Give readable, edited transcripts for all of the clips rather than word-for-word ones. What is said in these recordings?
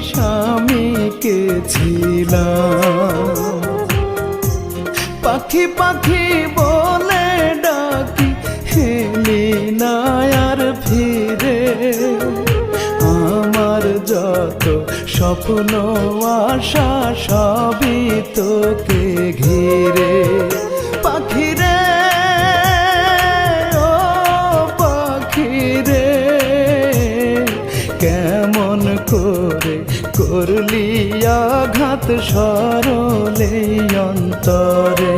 স্বামীকে ছিলাম। পাখি পাখি বলে ডাকি এলি না আর ফিরে, আমার যত স্বপ্ন আশা সবই তোকে ঘিরে। পাখিরে ও পাখিরে, কেমন করে করলি আঘাত সরলে অন্তরে,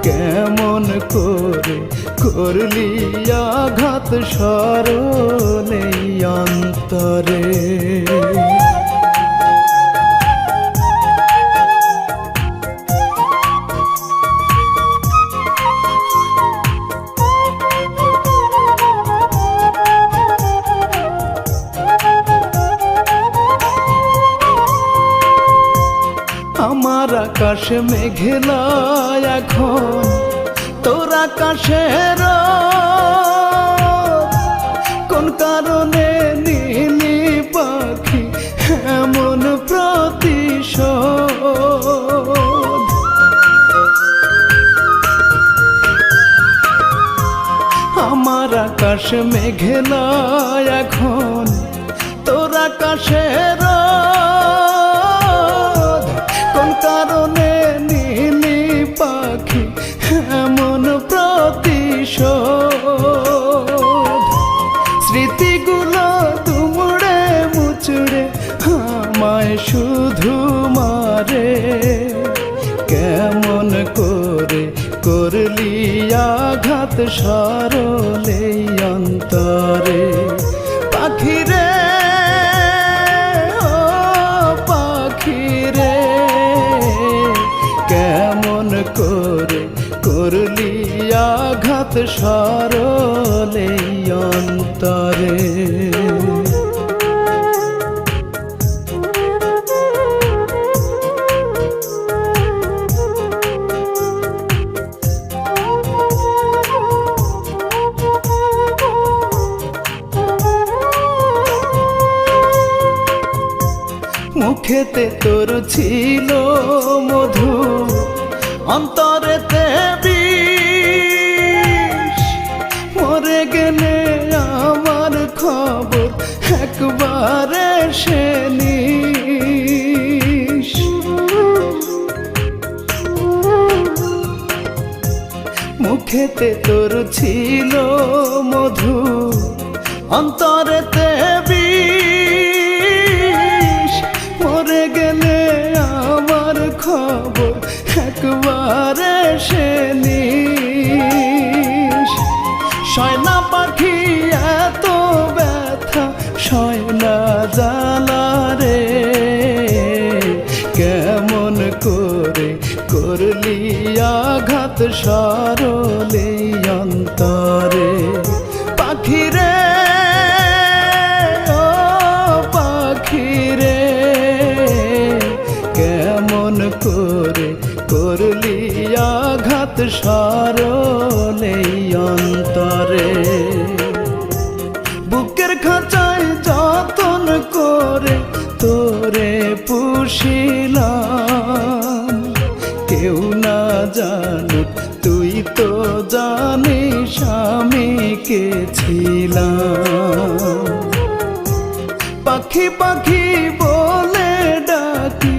কেমন করে করলি আঘাত সরলে অন্তরে। আমার আকাশে মেঘলা এখন, তোর আকাশের কোন কারণে নীলি পাখি এমন প্রতিশোধ। আমার আকাশে মেঘলা এখন, তোর আকাশের কোন কারণে নীলি পাখি এমন প্রতিশোধ। স্মৃতিগুলো দুমড়ে মুচড়ে আমায় শুধু মারে, কেমন করে করলি আঘাত সরলে অন্তরে। পাখিরে ও পাখিরে, কেমন করে করলি আঘাত সরলে অন্তরে। মুখেতে তোর ছিল মধু, অন্তরেতে বিষ। মরে গেলে আমার খবর একবারে সে নিস। মুখেতে তোর ছিল মধু, অন্তরেতে বিষ। মরে গেলে আমার খবর একবারে সে নিস। সয়না পাখি এত ব্যথা সয়না জ্বালা রে, কেমন করে করলি আঘাত সরলে অন্তরে। পাখিরে ও পাখিরে, কেমন করে করলি আঘাত সরলে অন্তরে। বুকের খাঁচায় যতন করে তোরে পুষিলাম, কেউ না জানুক তুই তো জানিস আমি কে ছিলাম। পাখি পাখি বলে ডাকি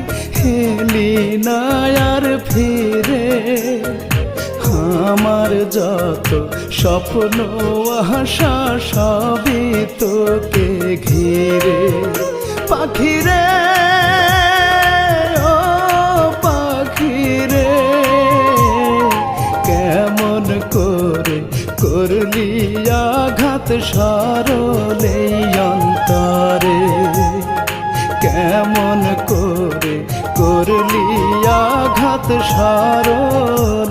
এলি না আর ফিরে, আমার যত স্বপ্ন আশা সবই তোকে ঘিরে। পাখিরে ও পাখিরে, কেমন করে করলি আঘাত সরলে অন্তরে, কেমন করে করলি আঘাত সরলে